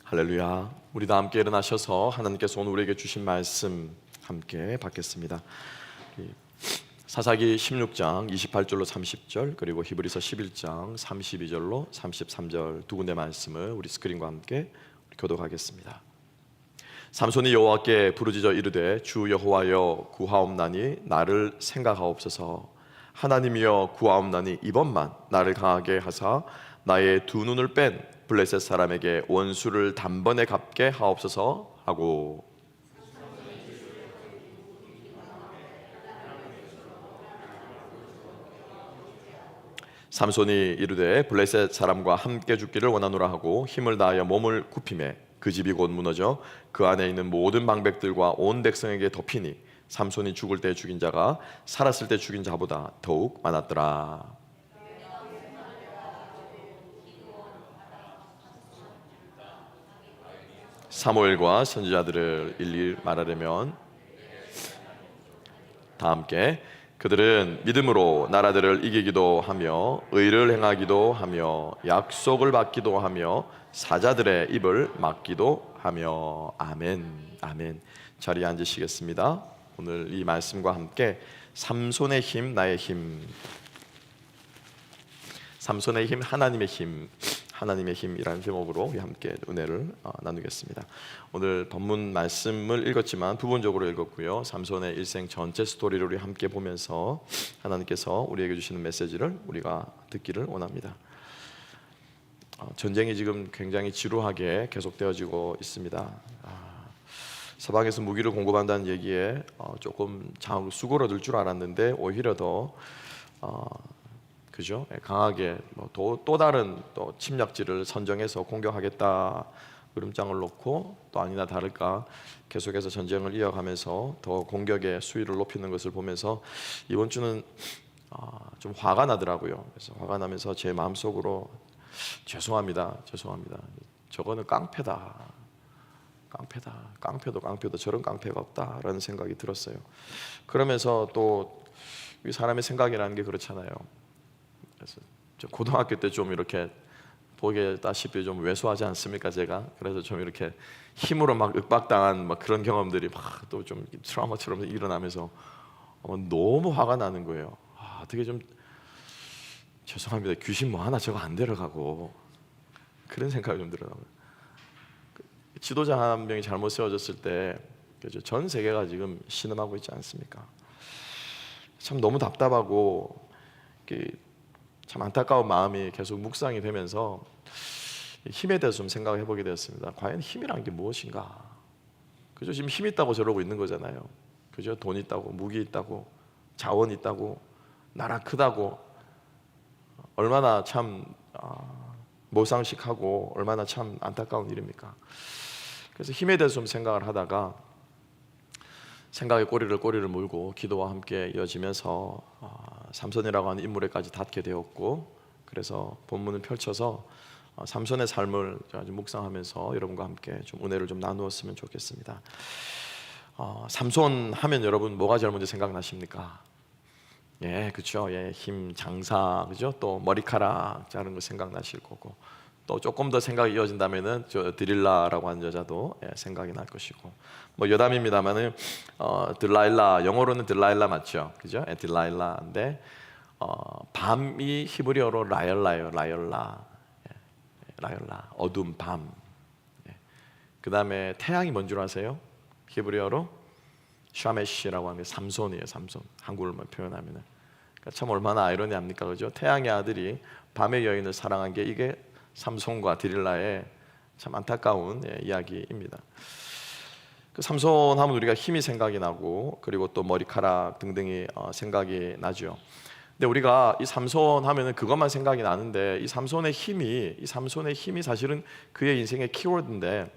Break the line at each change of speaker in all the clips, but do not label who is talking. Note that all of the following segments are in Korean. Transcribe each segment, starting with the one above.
할렐루야. 우리 다 함께 일어나셔서 하나님께서 오늘 우리에게 주신 말씀 함께 받겠습니다. 사사기 16장 28절로 30절, 그리고 히브리서 11장 32절로 33절 두 군데 말씀을 우리 스크린과 함께 교독하겠습니다. 삼손이 여호와께 부르짖어 이르되 주 여호와여 구하옵나니 나를 생각하옵소서. 하나님이여 구하옵나니 이번만 나를 강하게 하사 나의 두 눈을 뺀 블레셋 사람에게 원수를 단번에 갚게 하옵소서 하고, 삼손이 이르되 블레셋 사람과 함께 죽기를 원하노라 하고 힘을 다하여 몸을 굽히매 그 집이 곧 무너져 그 안에 있는 모든 방백들과 온 백성에게 덮이니 삼손이 죽을 때 죽인 자가 살았을 때 죽인 자보다 더욱 많았더라. 사무엘과 선지자들을 일일이 말하려면 다 함께 그들은 믿음으로 나라들을 이기기도 하며 의를 행하기도 하며 약속을 받기도 하며 사자들의 입을 막기도 하며. 아멘. 아멘. 자리에 앉으시겠습니다. 오늘 이 말씀과 함께 삼손의 힘, 나의 힘, 삼손의 힘, 하나님의 힘, 하나님의 힘이라는 제목으로 함께 은혜를 나누겠습니다. 오늘 본문 말씀을 읽었지만 부분적으로 읽었고요. 삼손의 일생 전체 스토리를 우리 함께 보면서 하나님께서 우리에게 주시는 메시지를 우리가 듣기를 원합니다. 전쟁이 지금 굉장히 지루하게 계속되어지고 있습니다. 서방에서 무기를 공급한다는 얘기에 조금 수그러들 줄 알았는데 오히려 더 그죠? 강하게 또 다른 또 침략지를 선정해서 공격하겠다 으름장을 놓고 또 아니나 다를까 계속해서 전쟁을 이어가면서 더 공격의 수위를 높이는 것을 보면서 이번 주는 좀 화가 나더라고요. 그래서 화가 나면서 제 마음속으로 죄송합니다. 저거는 깡패다. 깡패도 저런 깡패가 없다라는 생각이 들었어요. 그러면서 또 이 사람의 생각이라는 게 그렇잖아요. 그래서 고등학교 때 좀 이렇게 보겠다시피 좀 왜소하지 않습니까 제가? 그래서 좀 이렇게 힘으로 막 윽박당한 막 그런 경험들이 막 또 좀 트라우마처럼 일어나면서 너무 화가 나는 거예요. 어떻게 좀 죄송합니다. 귀신 뭐 하나 저거 안 데려가고 그런 생각이 좀 들어요. 지도자 한 명이 잘못 세워졌을 때 전 세계가 지금 신음하고 있지 않습니까? 참 너무 답답하고 참 안타까운 마음이 계속 묵상이 되면서 힘에 대해서 좀 생각을 해보게 되었습니다. 과연 힘이란 게 무엇인가? 그죠? 지금 힘 있다고 저러고 있는 거잖아요. 그죠? 돈 있다고, 무기 있다고, 자원 있다고, 나라 크다고, 얼마나 참 모상식하고 얼마나 참 안타까운 일입니까? 그래서 힘에 대해서 좀 생각을 하다가 생각의 꼬리를 물고 기도와 함께 이어지면서 삼손이라고 하는 인물에까지 닿게 되었고, 그래서 본문을 펼쳐서 삼손의 삶을 좀 묵상하면서 여러분과 함께 좀 은혜를 좀 나누었으면 좋겠습니다. 삼손 하면 여러분 뭐가 제일 먼저 생각나십니까? 예, 그렇죠. 예, 힘, 장사, 그죠? 또 머리카락 자른 거 생각나실 거고, 또 조금 더 생각이 이어진다면은 저 드릴라라고 하는 여자도 생각이 날 것이고, 뭐 여담입니다만은 들라일라, 영어로는 들라일라 맞죠, 그죠? 들라일라인데 밤이 히브리어로 라열라예요. 라열라, 어둠, 밤. 그 다음에 태양이 뭔 줄 아세요? 히브리어로 샤메시라고 하는 게 삼손이에요. 삼손, 한국어로만 표현하면은. 그러니까 참 얼마나 아이러니합니까, 그죠? 태양의 아들이 밤의 여인을 사랑한 게 이게 삼손과 디릴라의 참 안타까운 이야기입니다. 그 삼손 하면 우리가 힘이 생각이 나고, 그리고 또 머리카락 등등이 생각이 나죠. 근데 우리가 이 삼손 하면은 그것만 생각이 나는데 이 삼손의 힘이 사실은 그의 인생의 키워드인데,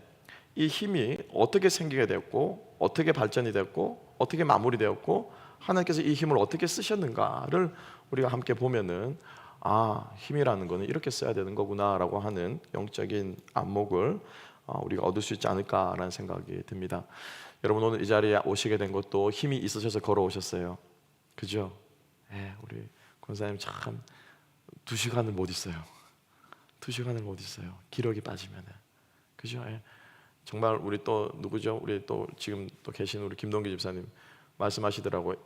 이 힘이 어떻게 생기게 됐고, 어떻게 발전이 됐고, 어떻게 마무리되었고, 하나님께서 이 힘을 어떻게 쓰셨는가를 우리가 함께 보면은 힘이라는 거는 이렇게 써야 되는 거구나라고 하는 영적인 안목을 우리가 얻을 수 있지 않을까라는 생각이 듭니다. 여러분 오늘 이 자리에 오시게 된 것도 힘이 있으셔서 걸어오셨어요. 그죠? 우리 권사님 참 2시간을 못 있어요. 2시간을 못 있어요. 기력이 빠지면은. 그죠? 예. 정말 우리 또 누구죠? 우리 또 지금 또 계신 우리 김동기 집사님 말씀하시더라고요.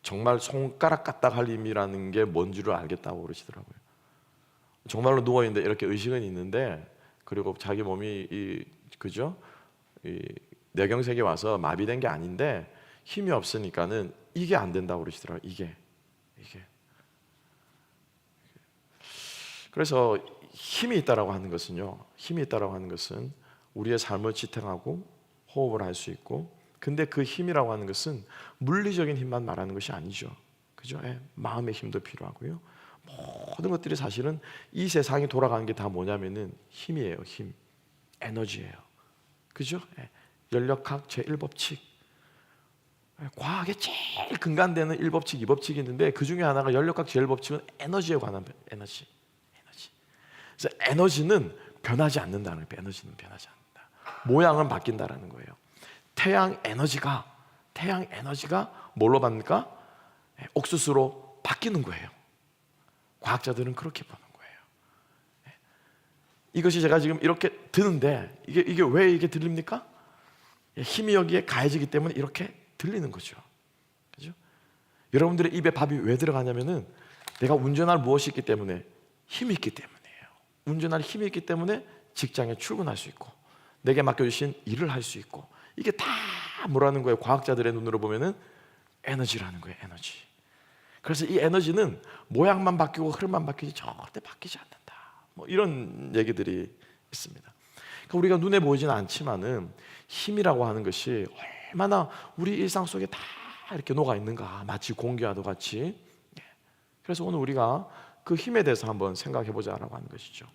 정말 손가락 까딱 할 힘이라는 게 뭔 줄을 알겠다고 그러시더라고요. 정말로 누워 있는데 이렇게 의식은 있는데, 그리고 자기 몸이 그죠? 이 뇌경색이 와서 마비된 게 아닌데 힘이 없으니까는 이게 안 된다고 그러시더라고요. 이게. 그래서 힘이 있다라고 하는 것은요. 힘이 있다라고 하는 것은 우리의 삶을 지탱하고 호흡을 할 수 있고, 근데 그 힘이라고 하는 것은 물리적인 힘만 말하는 것이 아니죠. 그죠? 예, 마음의 힘도 필요하고요. 모든 것들이 사실은 이 세상이 돌아가는 게 다 뭐냐면은 힘이에요. 힘, 에너지예요. 그죠? 예, 연력학 제1법칙. 과학의 제일 근간되는 1법칙, 2법칙이 있는데 그 중에 하나가 연력학 제1법칙은 에너지에 관한 에너지. 그래서 에너지는 변하지 않는다는 거예요. 에너지는 변하지 않는다. 모양은 바뀐다라는 거예요. 태양 에너지가 뭘로 바뀝니까? 옥수수로 바뀌는 거예요. 과학자들은 그렇게 보는 거예요. 이것이 제가 지금 이렇게 드는데 이게 왜 이게 들립니까? 힘이 여기에 가해지기 때문에 이렇게 들리는 거죠. 그죠? 여러분들의 입에 밥이 왜 들어가냐면은 내가 운전할 무엇이 있기 때문에, 힘이 있기 때문이에요. 운전할 힘이 있기 때문에 직장에 출근할 수 있고, 내게 맡겨주신 일을 할 수 있고, 이게 다 뭐라는 거예요? 과학자들의 눈으로 보면은 에너지라는 거예요. 에너지. 그래서 이 에너지는 모양만 바뀌고 흐름만 바뀌지 절대 바뀌지 않는다. 뭐 이런 얘기들이 있습니다. 그러니까 우리가 눈에 보이지는 않지만은 힘이라고 하는 것이 얼마나 우리 일상 속에 다 이렇게 녹아 있는가, 마치 공기와도 같이. 그래서 오늘 우리가 그 힘에 대해서 한번 생각해 보자라고 하는 것이죠.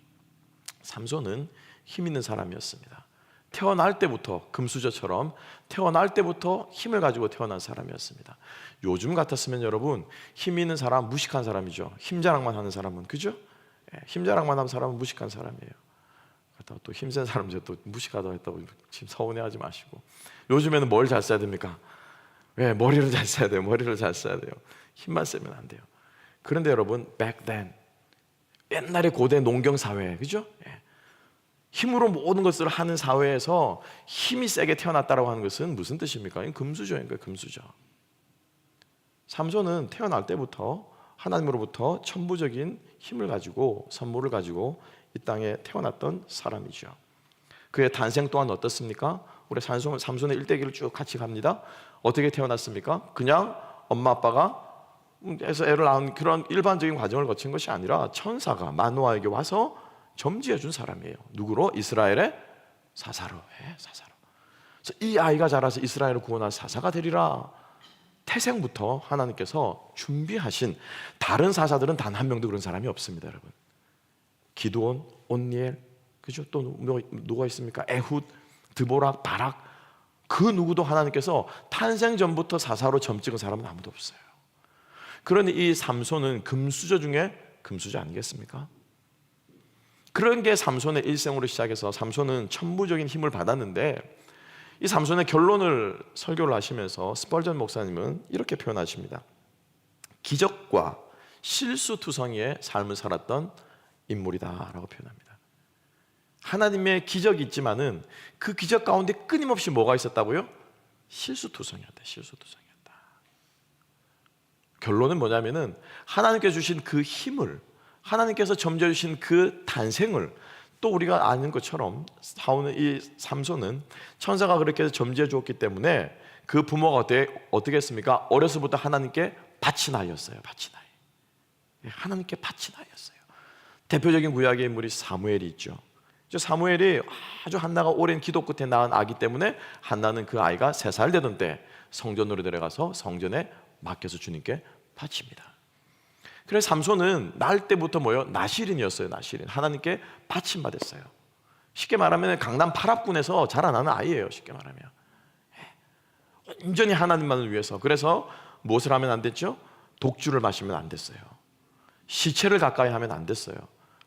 삼손은 힘 있는 사람이었습니다. 태어날 때부터 금수저처럼 태어날 때부터 힘을 가지고 태어난 사람이었습니다. 요즘 같았으면 여러분, 힘 있는 사람 무식한 사람이죠. 힘자랑만 하는 사람은, 그죠? 힘자랑만 하는 사람은 무식한 사람이에요. 또 힘센 사람 이제 또 무식하다고 했다고 지금 서운해하지 마시고. 요즘에는 뭘 잘 써야 됩니까? 왜? 머리를 잘 써야 돼요. 머리를 잘 써야 돼요. 힘만 쓰면 안 돼요. 그런데 여러분, back then, 옛날에 고대 농경 사회, 그죠? 힘으로 모든 것을 하는 사회에서 힘이 세게 태어났다고 하는 것은 무슨 뜻입니까? 금수저인 거예요. 금수저. 삼손은 태어날 때부터 하나님으로부터 천부적인 힘을 가지고, 선물을 가지고 이 땅에 태어났던 사람이죠. 그의 탄생 또한 어떻습니까? 우리 삼손의 일대기를 쭉 같이 갑니다. 어떻게 태어났습니까? 그냥 엄마 아빠가 해서 애를 낳은 그런 일반적인 과정을 거친 것이 아니라 천사가 마노아에게 와서 점지해 준 사람이에요. 누구로? 이스라엘의 사사로. 사사로. 그래서 이 아이가 자라서 이스라엘을 구원할 사사가 되리라. 태생부터 하나님께서 준비하신, 다른 사사들은 단 한 명도 그런 사람이 없습니다, 여러분. 기드온, 온니엘, 그죠? 또 누가 있습니까? 에훗, 드보락, 바락. 그 누구도 하나님께서 탄생 전부터 사사로 점 찍은 사람은 아무도 없어요. 그러니 이 삼손은 금수저 중에 금수저 아니겠습니까? 그런 게 삼손의 일생으로 시작해서 삼손은 천부적인 힘을 받았는데, 이 삼손의 결론을 설교를 하시면서 스펄전 목사님은 이렇게 표현하십니다. 기적과 실수투성이의 삶을 살았던 인물이다라고 표현합니다. 하나님의 기적이 있지만은 그 기적 가운데 끊임없이 뭐가 있었다고요? 실수투성이었다. 실수투성이었다. 결론은 뭐냐면은 하나님께서 주신 그 힘을, 하나님께서 점져 주신 그 탄생을, 또 우리가 아는 것처럼 이 삼손은 천사가 그렇게 해서 점지해 주었기 때문에 그 부모가 어떻게 했습니까? 어려서부터 하나님께 바친 아이였어요. 바친 아이. 하나님께 바친 아이였어요. 대표적인 구약의 인물이 사무엘이 있죠. 사무엘이 아주 한나가 오랜 기도 끝에 낳은 아기 때문에 한나는 그 아이가 3살 되던 때 성전으로 데려가서 성전에 맡겨서 주님께 바칩니다. 그래서 삼손은 날 때부터 나실인이었어요. 나실인. 하나님께 바침받았어요. 쉽게 말하면 강남 8합군에서 자라나는 아이예요. 쉽게 말하면 온전히 하나님만을 위해서. 그래서 무엇을 하면 안 됐죠? 독주를 마시면 안 됐어요. 시체를 가까이 하면 안 됐어요.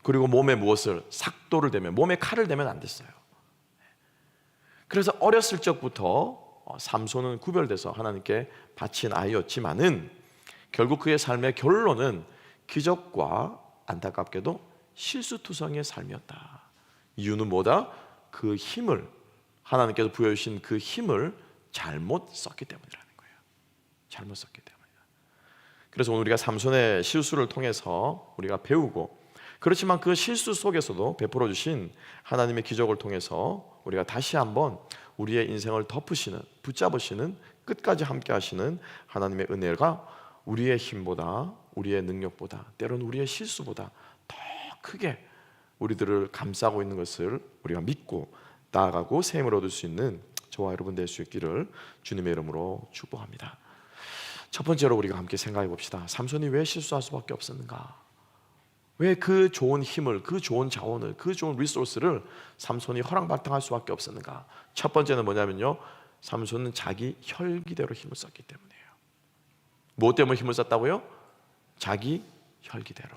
그리고 몸에 무엇을, 삭도를 대면, 몸에 칼을 대면 안 됐어요. 그래서 어렸을 적부터 삼손은 구별돼서 하나님께 바친 아이였지만은 결국 그의 삶의 결론은 기적과 안타깝게도 실수투성이의 삶이었다. 이유는 뭐다? 그 힘을, 하나님께서 부여주신 그 힘을 잘못 썼기 때문이라는 거예요. 잘못 썼기 때문이다. 그래서 오늘 우리가 삼손의 실수를 통해서 우리가 배우고, 그렇지만 그 실수 속에서도 베풀어 주신 하나님의 기적을 통해서 우리가 다시 한번 우리의 인생을 덮으시는, 붙잡으시는, 끝까지 함께 하시는 하나님의 은혜가 우리의 힘보다, 우리의 능력보다, 때로는 우리의 실수보다 더 크게 우리들을 감싸고 있는 것을 우리가 믿고 나아가고 새 힘을 얻을 수 있는 저와 여러분 될 수 있기를 주님의 이름으로 축복합니다. 첫 번째로 우리가 함께 생각해 봅시다. 삼손이 왜 실수할 수밖에 없었는가? 왜 그 좋은 힘을, 그 좋은 자원을, 그 좋은 리소스를 삼손이 허랑방탕할 수밖에 없었는가? 첫 번째는 뭐냐면요, 삼손은 자기 혈기대로 힘을 썼기 때문이에요. 무엇 때문에 힘을 썼다고요? 자기 혈기대로.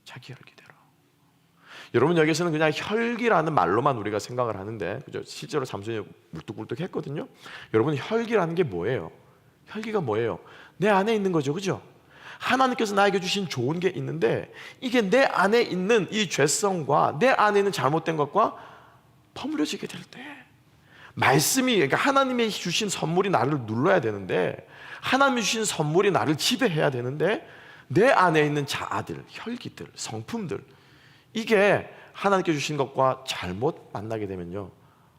자기 혈기대로. 여러분, 여기서는 그냥 혈기라는 말로만 우리가 생각을 하는데, 그죠? 실제로 삼손이 물뚝불뚝했거든요. 여러분, 혈기라는 게 뭐예요? 혈기가 뭐예요? 내 안에 있는 거죠, 그죠? 하나님께서 나에게 주신 좋은 게 있는데, 이게 내 안에 있는 이 죄성과 내 안에 있는 잘못된 것과 버무려지게 될 때, 말씀이, 그러니까 하나님이 주신 선물이 나를 눌러야 되는데, 하나님이 주신 선물이 나를 지배해야 되는데, 내 안에 있는 자아들, 혈기들, 성품들, 이게 하나님께 주신 것과 잘못 만나게 되면요,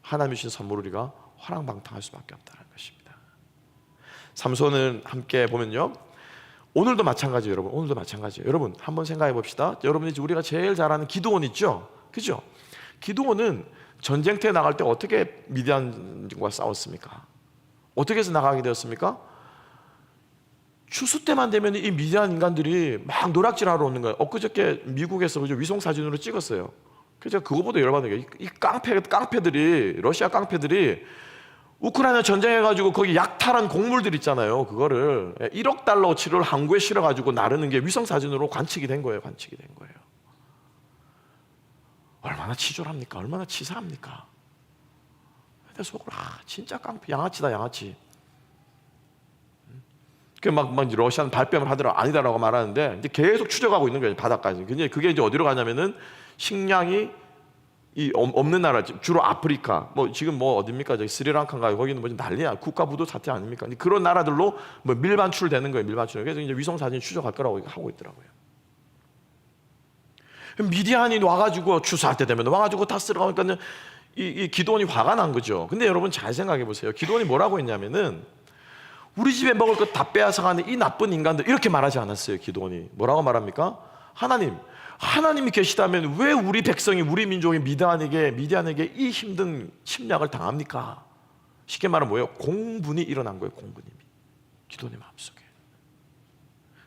하나님이 주신 선물을 우리가 허랑방탕할 수밖에 없다는 것입니다. 삼손을 함께 보면요, 오늘도 마찬가지예요. 여러분, 오늘도 마찬가지예요. 여러분, 한번 생각해 봅시다. 여러분이 우리가 제일 잘 아는 기드온 있죠? 그죠? 기드온은 전쟁터에 나갈 때 어떻게 미디안과 싸웠습니까? 어떻게 해서 나가게 되었습니까? 추수 때만 되면 이 미디안 인간들이 막 노략질하러 오는 거예요. 엊그저께 미국에서 위성 사진으로 찍었어요. 그래서 제가 그거 보다 열받는 거예요. 이 깡패들이, 러시아 깡패들이 우크라이나 전쟁해가지고 거기 약탈한 곡물들 있잖아요. 그거를 1억 달러치를 항구에 실어가지고 나르는 게 위성 사진으로 관측이 된 거예요. 관측이 된 거예요. 얼마나 치졸합니까? 얼마나 치사합니까? 내 속으로, 진짜 깡패, 양아치다, 양아치. 막 러시아는 발뺌을 하더라, 아니다라고 말하는데, 이제 계속 추적하고 있는 거예요, 바닥까지. 근데 그게 이제 어디로 가냐면은, 식량이 없는 나라, 주로 아프리카, 지금 어딥니까? 저기 스리랑카인가요? 거기는 난리야. 국가부도 사태 아닙니까? 그런 나라들로 밀반출되는 거예요, 밀반출. 그래서 이제 위성 사진 추적할 거라고 하고 있더라고요. 미디안이 와가지고 추수할 때 되면 와가지고 다 쓸어가니까 이 기드온이 화가 난 거죠. 근데 여러분 잘 생각해 보세요. 기드온이 뭐라고 했냐면은, 우리 집에 먹을 것 다 빼앗아가는 이 나쁜 인간들, 이렇게 말하지 않았어요. 기드온이 뭐라고 말합니까? 하나님이 계시다면 왜 우리 백성이, 우리 민족이 미디안에게 이 힘든 침략을 당합니까? 쉽게 말하면 뭐예요? 공분이 일어난 거예요. 공분이 기드온의 마음속에.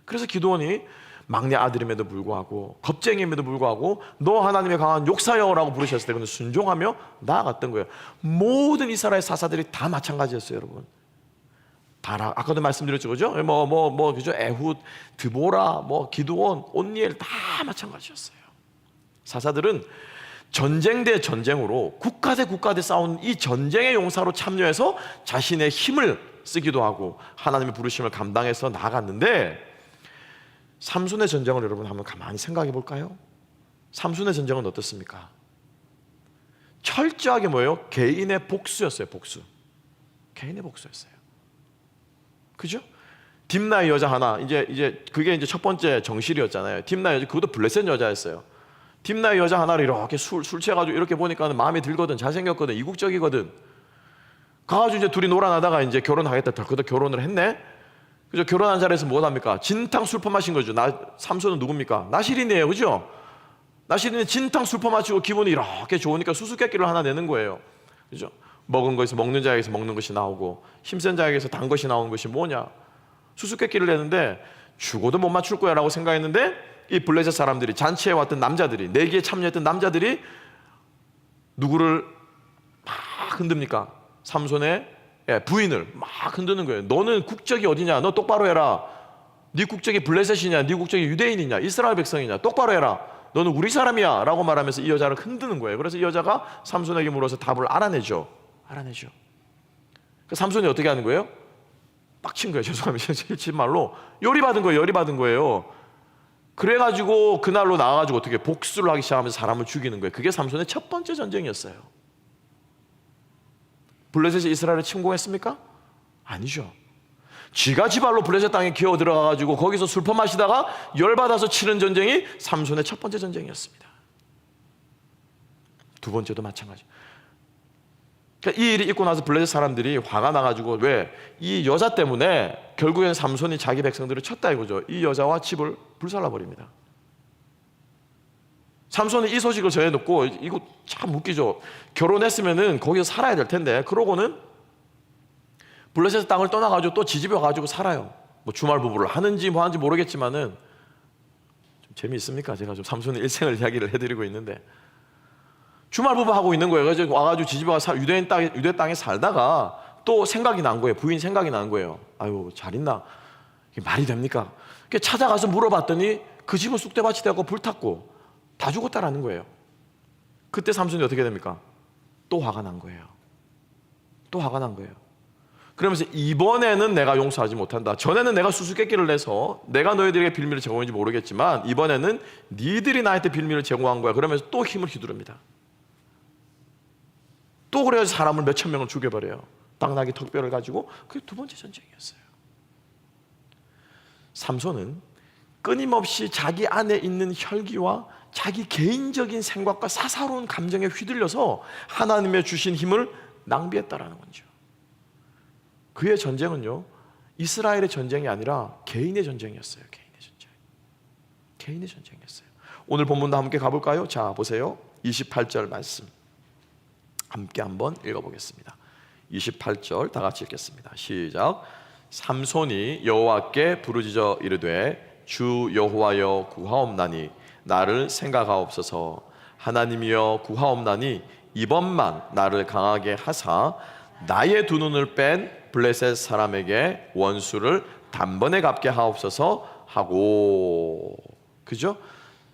그래서 기드온이 막내 아들임에도 불구하고, 겁쟁이임에도 불구하고, 너 하나님의 강한 욕사여라고 부르셨을 때 그는 순종하며 나아갔던 거예요. 모든 이스라엘 사사들이 다 마찬가지였어요, 여러분. 바락, 아까도 말씀드렸죠, 그죠? 그죠? 에훗, 드보라, 기드온, 온니엘 다 마찬가지였어요. 사사들은 전쟁 대 전쟁으로, 국가 대 국가 대 싸우는 이 전쟁의 용사로 참여해서 자신의 힘을 쓰기도 하고 하나님의 부르심을 감당해서 나아갔는데, 삼손의 전쟁을 여러분 한번 가만히 생각해 볼까요? 삼손의 전쟁은 어떻습니까? 철저하게 뭐예요? 개인의 복수였어요. 복수. 개인의 복수였어요. 그죠? 딥나의 여자 하나, 이제 그게 이제 첫 번째 정실이었잖아요. 딥나의 여자, 그것도 블레셋 여자였어요. 딥나의 여자 하나를 이렇게 술 취해가지고 이렇게 보니까 마음에 들거든, 잘생겼거든, 이국적이거든. 가가지고 이제 둘이 놀아나다가 이제 결혼하겠다, 덜커덕 결혼을 했네. 그죠? 결혼한 자리에서 뭐 합니까? 진탕 술 퍼마신 거죠. 삼손은 누굽니까? 나시린이에요, 그죠? 나시린이 진탕 술 퍼마시고 기분이 이렇게 좋으니까 수수께끼를 하나 내는 거예요. 그죠? 먹은 것에서 먹는 자에게서 먹는 것이 나오고, 힘센 자에게서 단 것이 나오는 것이 뭐냐? 수수께끼를 내는데 죽어도 못 맞출 거야 라고 생각했는데, 이 블레셋 사람들이, 잔치에 왔던 남자들이, 내기에 참여했던 남자들이 누구를 막 흔듭니까? 삼손의 부인을 막 흔드는 거예요. 너는 국적이 어디냐? 너 똑바로 해라. 네 국적이 블레셋이냐? 네 국적이 유대인이냐? 이스라엘 백성이냐? 똑바로 해라. 너는 우리 사람이야 라고 말하면서 이 여자를 흔드는 거예요. 그래서 이 여자가 삼손에게 물어서 답을 알아내죠. 그 삼손이 어떻게 하는 거예요? 빡친 거예요. 죄송합니다. 말로 열이 받은 거예요. 그래가지고 그날로 나와가지고 어떻게 복수를 하기 시작하면서 사람을 죽이는 거예요. 그게 삼손의 첫 번째 전쟁이었어요. 블레셋이 이스라엘을 침공했습니까? 아니죠. 쥐가 지발로 블레셋 땅에 기어 들어가가지고 거기서 술퍼 마시다가 열받아서 치른 전쟁이 삼손의 첫 번째 전쟁이었습니다. 두 번째도 마찬가지. 그러니까 이 일이 있고 나서 블레셋 사람들이 화가 나가지고, 왜? 이 여자 때문에 결국엔 삼손이 자기 백성들을 쳤다 이거죠. 이 여자와 집을 불살라버립니다. 삼손이 이 소식을 전해놓고, 이거 참 웃기죠. 결혼했으면은 거기서 살아야 될 텐데, 그러고는 블레셋 땅을 떠나가지고 또 지집에 가지고 살아요. 뭐 주말 부부를 하는지 뭐 하는지 모르겠지만은, 좀 재미있습니까? 제가 좀 삼손의 일생을 이야기를 해드리고 있는데, 주말 부부 하고 있는 거예요. 그래서 와가지고 지집에 가서 유대 땅에 살다가 또 생각이 난 거예요. 부인 생각이 난 거예요. 아유, 잘 있나? 이게 말이 됩니까? 찾아가서 물어봤더니 그 집은 쑥대밭이 되고 불탔고 다 죽었다라는 거예요. 그때 삼손이 어떻게 됩니까? 또 화가 난 거예요. 또 화가 난 거예요. 그러면서 이번에는 내가 용서하지 못한다. 전에는 내가 수수께끼를 내서 내가 너희들에게 빌미를 제공했는지 모르겠지만 이번에는 니들이 나한테 빌미를 제공한 거야. 그러면서 또 힘을 휘두릅니다. 또 그래서 사람을 몇천 명을 죽여버려요. 당나귀 턱뼈를 가지고. 그게 두 번째 전쟁이었어요. 삼손은 끊임없이 자기 안에 있는 혈기와 자기 개인적인 생각과 사사로운 감정에 휘둘려서 하나님의 주신 힘을 낭비했다라는 거죠. 그의 전쟁은요, 이스라엘의 전쟁이 아니라 개인의 전쟁이었어요. 개인의 전쟁이었어요. 오늘 본문도 함께 가볼까요? 자, 보세요. 28절 말씀 함께 한번 읽어보겠습니다. 28절 다 같이 읽겠습니다. 시작. 삼손이 여호와께 부르짖어 이르되 주 여호와여 구하옵나니 나를 생각하옵소서. 하나님이여 구하옵나니 이번만 나를 강하게 하사 나의 두 눈을 뺀 블레셋 사람에게 원수를 단번에 갚게 하옵소서 하고. 그죠?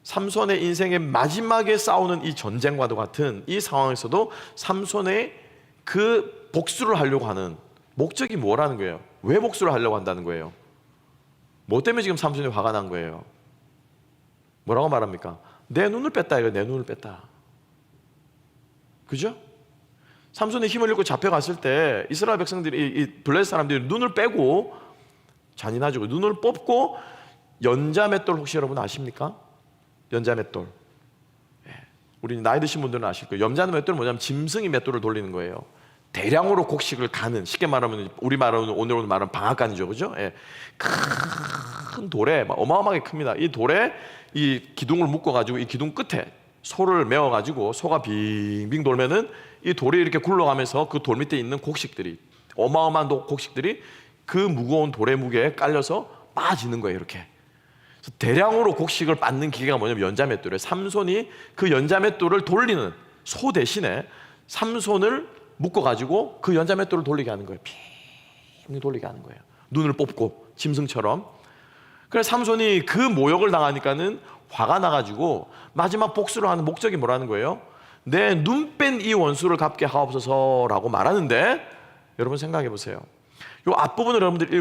삼손의 인생의 마지막에 싸우는 이 전쟁과도 같은 이 상황에서도 삼손의 그 복수를 하려고 하는 목적이 뭐라는 거예요? 왜 복수를 하려고 한다는 거예요? 뭐 때문에 지금 삼손이 화가 난 거예요? 뭐라고 말합니까? 내 눈을 뺐다 이거. 내 눈을 뺐다. 그죠? 삼손이 힘을 잃고 잡혀갔을 때 이스라엘 백성들이, 이 블레셋 사람들이 눈을 빼고, 잔인하죠, 눈을 뽑고 연자맷돌 혹시 여러분 아십니까? 연자맷돌. 우리 나이 드신 분들은 아실 거예요. 연자맷돌은 뭐냐면 짐승이 맷돌을 돌리는 거예요. 대량으로 곡식을 가는, 쉽게 말하면 우리 말하는, 오늘 말하면 방앗간이죠, 그죠? 큰 돌에 어마어마하게 큽니다. 이 돌에 이 기둥을 묶어가지고 이 기둥 끝에 소를 메어가지고 소가 빙빙 돌면은 이 돌이 이렇게 굴러가면서 그 돌 밑에 있는 곡식들이, 어마어마한 곡식들이 그 무거운 돌의 무게에 깔려서 빠지는 거예요. 이렇게. 그래서 대량으로 곡식을 빻는 기계가 뭐냐면 연자맷돌이에요. 삼손이 그 연자맷돌을 돌리는, 소 대신에 삼손을 묶어가지고 그 연자맷돌을 돌리게 하는 거예요. 빙 돌리게 하는 거예요. 눈을 뽑고 짐승처럼. 그래서 삼손이 그 모욕을 당하니까는 화가 나가지고 마지막 복수를 하는 목적이 뭐라는 거예요? 내 눈 뺀 이 원수를 갚게 하옵소서라고 말하는데, 여러분 생각해 보세요. 이 앞부분을 여러분들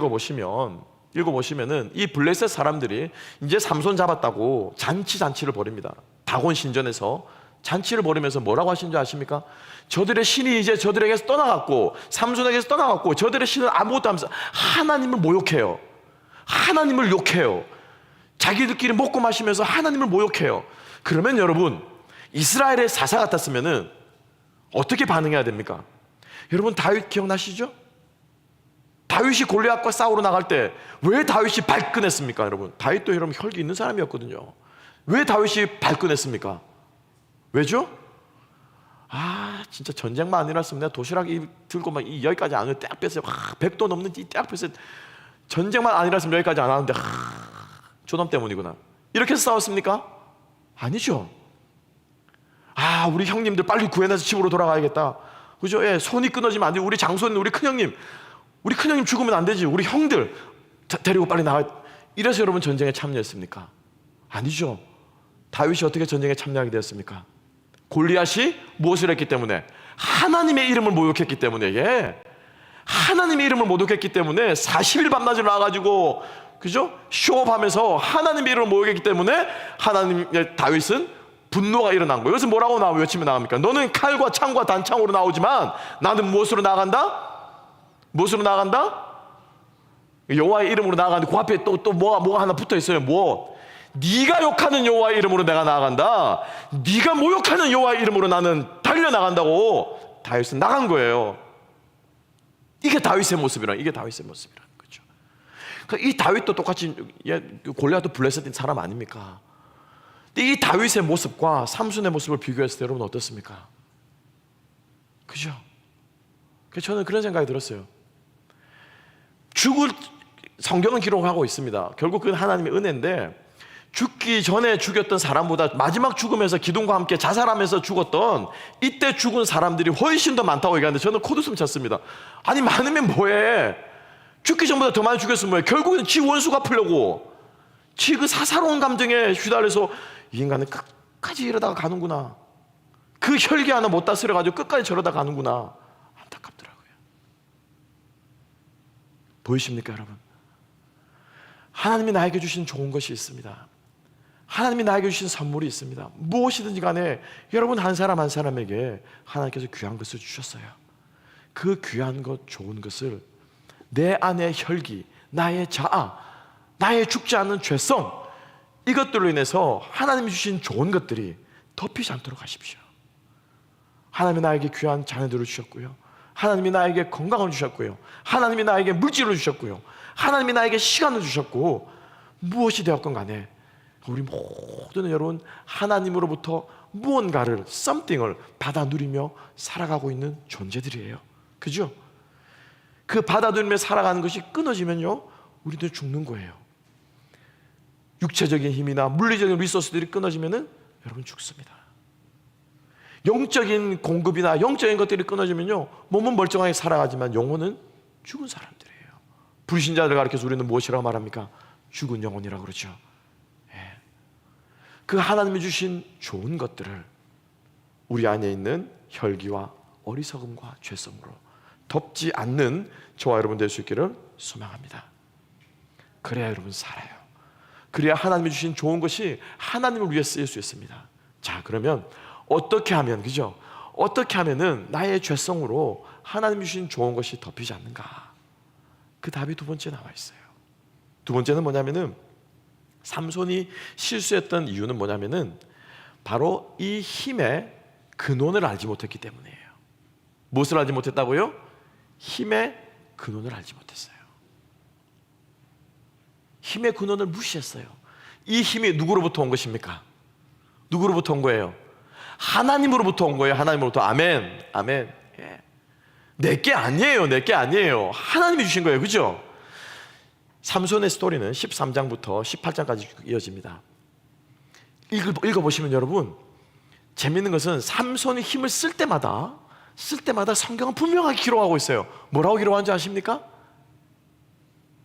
읽어보시면은 이 블레셋 사람들이 이제 삼손 잡았다고 잔치를 벌입니다. 다곤 신전에서 잔치를 벌이면서 뭐라고 하신 줄 아십니까? 저들의 신이 이제 저들에게서 떠나갔고, 삼손에게서 떠나갔고, 저들의 신은 아무것도 하면서 하나님을 모욕해요. 하나님을 욕해요. 자기들끼리 먹고 마시면서 하나님을 모욕해요. 그러면 여러분, 이스라엘의 사사 같았으면은 어떻게 반응해야 됩니까? 여러분 다윗 기억나시죠? 다윗이 골리앗과 싸우러 나갈 때 왜 다윗이 발끈했습니까? 여러분, 다윗도 여러분 혈기 있는 사람이었거든요. 왜 다윗이 발끈했습니까? 왜죠? 진짜 전쟁만 아니랐으면 내가 도시락 들고 막 여기까지 안 오는데 딱 뺐어요. 100도 넘는 딱 뺐어요. 전쟁만 아니랐으면 여기까지 안 하는데 저놈 때문이구나. 이렇게 해서 싸웠습니까? 아니죠. 우리 형님들 빨리 구해내서 집으로 돌아가야겠다. 그죠? 손이 끊어지면 안 돼. 우리 장손, 우리 큰형님 죽으면 안 되지. 우리 형들 데리고 빨리 나가. 이래서 여러분 전쟁에 참여했습니까? 아니죠. 다윗이 어떻게 전쟁에 참여하게 되었습니까? 골리앗이 무엇을 했기 때문에? 하나님의 이름을 모욕했기 때문에. 하나님의 이름을 모독했기 때문에 40일 밤낮을 나와가지고, 그죠? 쇼업하면서 하나님의 이름을 모욕했기 때문에 하나님의 다윗은 분노가 일어난 거예요. 여기서 뭐라고 외치며 나갑니까? 너는 칼과 창과 단창으로 나오지만 나는 무엇으로 나간다? 무엇으로 나간다? 여호와의 이름으로 나아가는데 그 앞에 또 뭐가 하나 붙어 있어요. 뭐? 네가 욕하는 여호와의 이름으로 내가 나아간다. 네가 모욕하는 여호와의 이름으로 나는 달려나간다고 다윗은 나간 거예요. 이게 다윗의 모습이란 거죠. 그러니까 이 다윗도 똑같이 골리앗도 블레셋인 사람 아닙니까? 근데 이 다윗의 모습과 삼손의 모습을 비교했을 때 여러분 어떻습니까? 그죠? 그래서 저는 그런 생각이 들었어요. 성경은 기록하고 있습니다. 결국 그건 하나님의 은혜인데, 죽기 전에 죽였던 사람보다 마지막 죽음에서 기둥과 함께 자살하면서 죽었던 이때 죽은 사람들이 훨씬 더 많다고 얘기하는데 저는 코웃음 쳤습니다. 아니 많으면 뭐해? 죽기 전보다 더 많이 죽였으면 뭐해? 결국은 지 원수 갚으려고 지 그 사사로운 감정에 휘달려서 이 인간은 끝까지 이러다가 가는구나. 그 혈기 하나 못 다스려가지고 끝까지 저러다 가는구나. 안타깝더라고요. 보이십니까 여러분? 하나님이 나에게 주신 좋은 것이 있습니다. 하나님이 나에게 주신 선물이 있습니다. 무엇이든지 간에 여러분 한 사람 한 사람에게 하나님께서 귀한 것을 주셨어요. 그 귀한 것, 좋은 것을 내 안의 혈기, 나의 자아, 나의 죽지 않는 죄성, 이것들로 인해서 하나님이 주신 좋은 것들이 덮이지 않도록 하십시오. 하나님이 나에게 귀한 자녀들을 주셨고요, 하나님이 나에게 건강을 주셨고요, 하나님이 나에게 물질을 주셨고요, 하나님이 나에게 시간을 주셨고, 무엇이 되었건 간에 우리 모두는 여러분 하나님으로부터 무언가를, something을 받아 누리며 살아가고 있는 존재들이에요. 그죠? 그 받아 누리며 살아가는 것이 끊어지면요, 우리도 죽는 거예요. 육체적인 힘이나 물리적인 리소스들이 끊어지면은 여러분 죽습니다. 영적인 공급이나 영적인 것들이 끊어지면요, 몸은 멀쩡하게 살아가지만 영혼은 죽은 사람들이에요. 불신자들 가르쳐서 우리는 무엇이라고 말합니까? 죽은 영혼이라고 그러죠. 그 하나님이 주신 좋은 것들을 우리 안에 있는 혈기와 어리석음과 죄성으로 덮지 않는 저와 여러분 될 수 있기를 소망합니다. 그래야 여러분 살아요. 그래야 하나님이 주신 좋은 것이 하나님을 위해 쓰일 수 있습니다. 자, 그러면 어떻게 하면, 그죠? 어떻게 하면은 나의 죄성으로 하나님이 주신 좋은 것이 덮이지 않는가? 그 답이 두 번째 나와 있어요. 두 번째는 뭐냐면은, 삼손이 실수했던 이유는 뭐냐면은 바로 이 힘의 근원을 알지 못했기 때문이에요. 무엇을 알지 못했다고요? 힘의 근원을 알지 못했어요. 힘의 근원을 무시했어요. 이 힘이 누구로부터 온 것입니까? 누구로부터 온 거예요? 하나님으로부터 온 거예요. 하나님으로부터. 아멘. 아멘. 예. 내게 아니에요. 내게 아니에요. 하나님이 주신 거예요. 그죠? 삼손의 스토리는 13장부터 18장까지 이어집니다. 읽어보시면 여러분, 재밌는 것은 삼손이 힘을 쓸 때마다 성경은 분명하게 기록하고 있어요. 뭐라고 기록하는지 아십니까?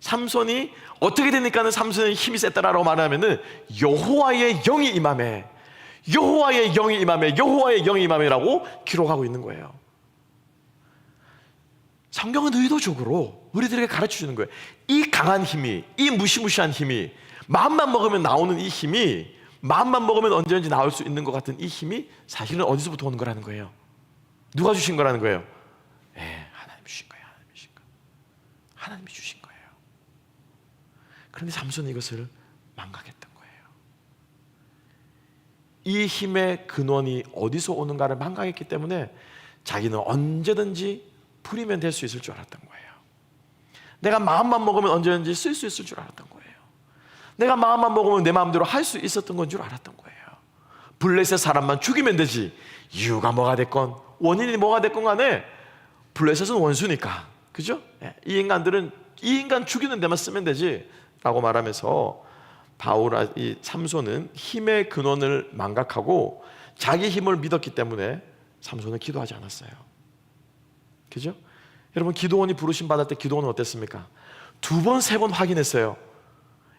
삼손이 어떻게 되니까는 삼손의 힘이 셌다라고 말하면은 여호와의 영이 임함에, 여호와의 영이 임함에, 여호와의 영이 임함이라고 기록하고 있는 거예요. 성경은 의도적으로 우리들에게 가르쳐주는 거예요. 이 강한 힘이, 이 무시무시한 힘이, 마음만 먹으면 나오는 이 힘이, 마음만 먹으면 언제든지 나올 수 있는 것 같은 이 힘이 사실은 어디서부터 오는 거라는 거예요? 누가 주신 거라는 거예요? 하나님이 주신 거예요. 하나님이 주신 거예요. 하나님이 주신 거예요. 그런데 삼손이 이것을 망각했던 거예요. 이 힘의 근원이 어디서 오는가를 망각했기 때문에 자기는 언제든지 부리면 될 수 있을 줄 알았던 거예요. 내가 마음만 먹으면 언제든지 쓸 수 있을 줄 알았던 거예요. 내가 마음만 먹으면 내 마음대로 할 수 있었던 건 줄 알았던 거예요. 블레셋 사람만 죽이면 되지, 이유가 뭐가 됐건 원인이 뭐가 됐건 간에 블레셋은 원수니까, 그죠? 이 인간들은 이 인간 죽이는 데만 쓰면 되지 라고 말하면서 이 삼손은 힘의 근원을 망각하고 자기 힘을 믿었기 때문에 삼손은 기도하지 않았어요. 그죠? 여러분, 기도원이 부르심 받을 때 기도원은 어땠습니까? 2번, 3번 확인했어요.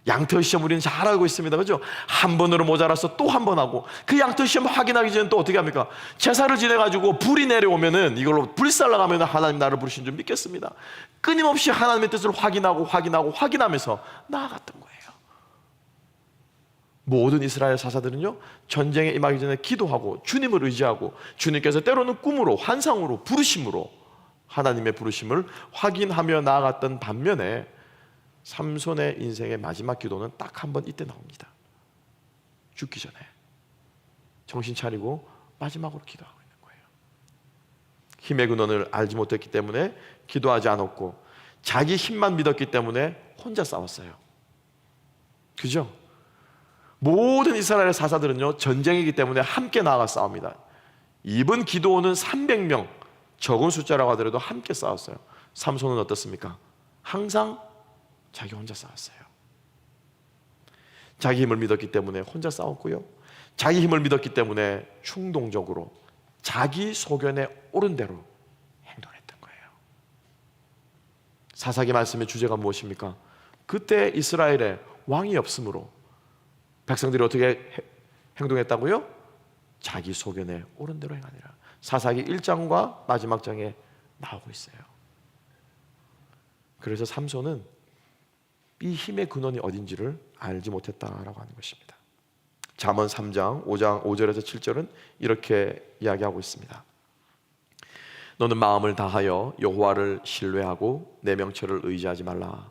양털 시험 우리는 잘 알고 있습니다. 그죠? 한 번으로 모자라서 또 한 번 하고, 그 양털 시험 확인하기 전에 또 어떻게 합니까? 제사를 지내가지고 불이 내려오면은 이걸로 불살 나가면 하나님 나를 부르신 줄 믿겠습니다. 끊임없이 하나님의 뜻을 확인하면서 나아갔던 거예요. 모든 이스라엘 사사들은요, 전쟁에 임하기 전에 기도하고 주님을 의지하고 주님께서 때로는 꿈으로, 환상으로, 부르심으로 하나님의 부르심을 확인하며 나아갔던 반면에 삼손의 인생의 마지막 기도는 딱 한 번 이때 나옵니다. 죽기 전에 정신 차리고 마지막으로 기도하고 있는 거예요. 힘의 근원을 알지 못했기 때문에 기도하지 않았고, 자기 힘만 믿었기 때문에 혼자 싸웠어요. 그죠? 모든 이스라엘 사사들은요, 전쟁이기 때문에 함께 나아가 싸웁니다. 이번 기도원은 300명, 적은 숫자라고 하더라도 함께 싸웠어요. 삼손은 어떻습니까? 항상 자기 혼자 싸웠어요. 자기 힘을 믿었기 때문에 혼자 싸웠고요, 자기 힘을 믿었기 때문에 충동적으로 자기 소견에 옳은 대로 행동했던 거예요. 사사기 말씀의 주제가 무엇입니까? 그때 이스라엘에 왕이 없으므로 백성들이 어떻게 행동했다고요? 자기 소견에 옳은 대로 행하니라. 사사기 1장과 마지막 장에 나오고 있어요. 그래서 삼손은 이 힘의 근원이 어딘지를 알지 못했다라고 하는 것입니다. 잠언 3장 5절에서 7절은 이렇게 이야기하고 있습니다. 너는 마음을 다하여 여호와를 신뢰하고 내 명철을 의지하지 말라.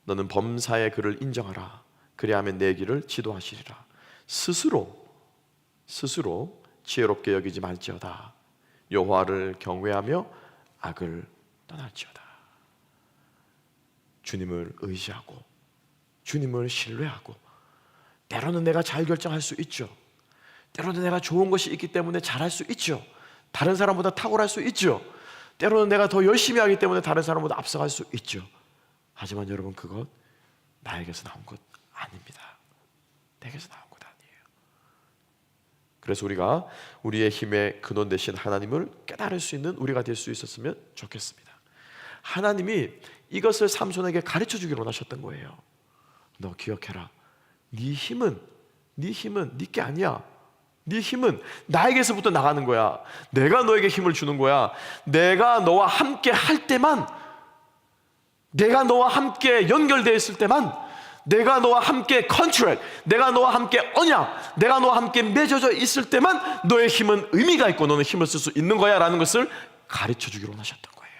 너는 범사의 그를 인정하라. 그리하면 내 길을 지도하시리라. 스스로 지혜롭게 여기지 말지어다. 여호와를 경외하며 악을 떠날지어다. 주님을 의지하고 주님을 신뢰하고, 때로는 내가 잘 결정할 수 있죠. 때로는 내가 좋은 것이 있기 때문에 잘할 수 있죠. 다른 사람보다 탁월할 수 있죠. 때로는 내가 더 열심히 하기 때문에 다른 사람보다 앞서갈 수 있죠. 하지만 여러분, 그것 나에게서 나온 것 아닙니다. 내게서 나온 것 아니에요. 그래서 우리가 우리의 힘의 근원 되신 하나님을 깨달을 수 있는 우리가 될 수 있었으면 좋겠습니다. 하나님이 이것을 삼손에게 가르쳐 주기로 원하셨던 거예요. 너 기억해라. 네 힘은 네게 아니야. 네 힘은 나에게서부터 나가는 거야. 내가 너에게 힘을 주는 거야. 내가 너와 함께 할 때만, 내가 너와 함께 연결되어 있을 때만, 내가 너와 함께 컨트랙, 내가 너와 함께 언약, 내가 너와 함께 맺어져 있을 때만 너의 힘은 의미가 있고 너는 힘을 쓸 수 있는 거야 라는 것을 가르쳐 주기로 원하셨던 거예요.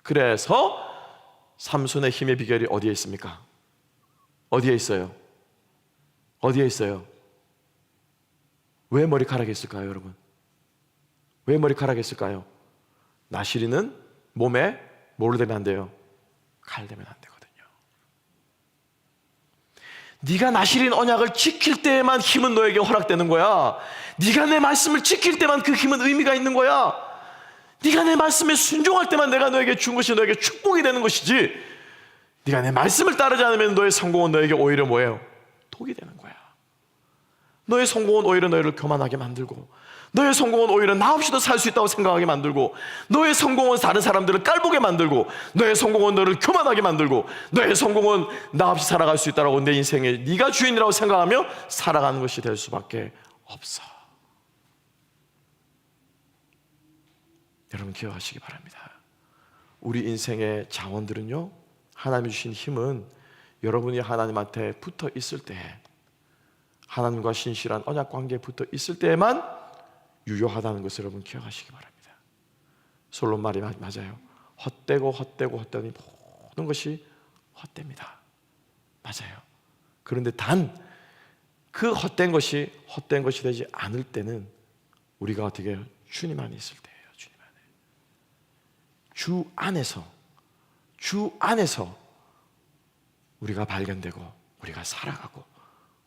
그래서 삼손의 힘의 비결이 어디에 있습니까? 어디에 있어요? 어디에 있어요? 왜 머리카락이 있을까요, 여러분? 왜 머리카락이 있을까요? 나시리는 몸에 뭐로 되면 안 돼요? 칼 되면 안 되거든요. 네가 나시린 언약을 지킬 때에만 힘은 너에게 허락되는 거야. 네가 내 말씀을 지킬 때만 그 힘은 의미가 있는 거야. 네가 내 말씀에 순종할 때만 내가 너에게 준 것이 너에게 축복이 되는 것이지, 네가 내 말씀을 따르지 않으면 너의 성공은 너에게 오히려 뭐예요? 독이 되는 거야. 너의 성공은 오히려 너희를 교만하게 만들고, 너의 성공은 오히려 나 없이도 살 수 있다고 생각하게 만들고, 너의 성공은 다른 사람들을 깔보게 만들고, 너의 성공은 너를 교만하게 만들고, 너의 성공은 나 없이 살아갈 수 있다고 내 인생에 네가 주인이라고 생각하며 살아가는 것이 될 수밖에 없어. 여러분 기억하시기 바랍니다. 우리 인생의 자원들은요, 하나님이 주신 힘은 여러분이 하나님한테 붙어 있을 때, 하나님과 신실한 언약 관계에 붙어 있을 때에만 유효하다는 것을 여러분 기억하시기 바랍니다. 솔로몬 말이 맞아요. 헛되고 모든 것이 헛됩니다. 맞아요. 그런데 단 그 헛된 것이 되지 않을 때는 우리가 어떻게 해요? 주님 안에 있을 때예요. 주님 안에. 주 안에서 우리가 발견되고 우리가 살아가고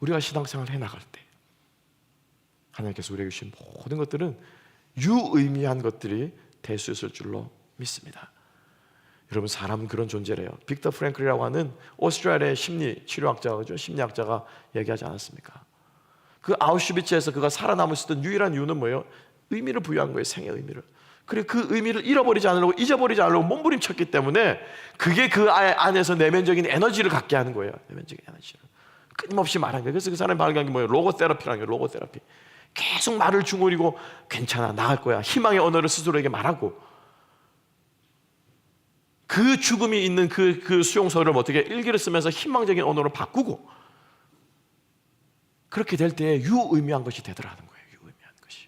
우리가 신앙생활을 해나갈 때 하나님께서 우리에게 주신 모든 것들은 유의미한 것들이 될 수 있을 줄로 믿습니다. 여러분, 사람은 그런 존재래요. 빅터 프랭클이라고 하는 오스트리아의 심리치료학자죠. 심리학자가 얘기하지 않았습니까? 그 아우슈비츠에서 그가 살아남을 수 있던 유일한 이유는 뭐예요? 의미를 부여한 거예요. 생의 의미를. 그리고 그 의미를 잊어버리지 않으려고 몸부림쳤기 때문에 그게 그 안에서 내면적인 에너지를 갖게 하는 거예요. 내면적인 에너지를 끊임없이 말한 거예요. 그래서 그 사람이 발견한 게 뭐예요? 로고테라피라는 거예요. 로고테라피. 계속 말을 중얼이고 괜찮아, 나을 거야, 희망의 언어를 스스로에게 말하고, 그 죽음이 있는 그 수용소를 어떻게 일기를 쓰면서 희망적인 언어로 바꾸고, 그렇게 될 때에 유의미한 것이 되더라는 거예요. 유의미한 것이.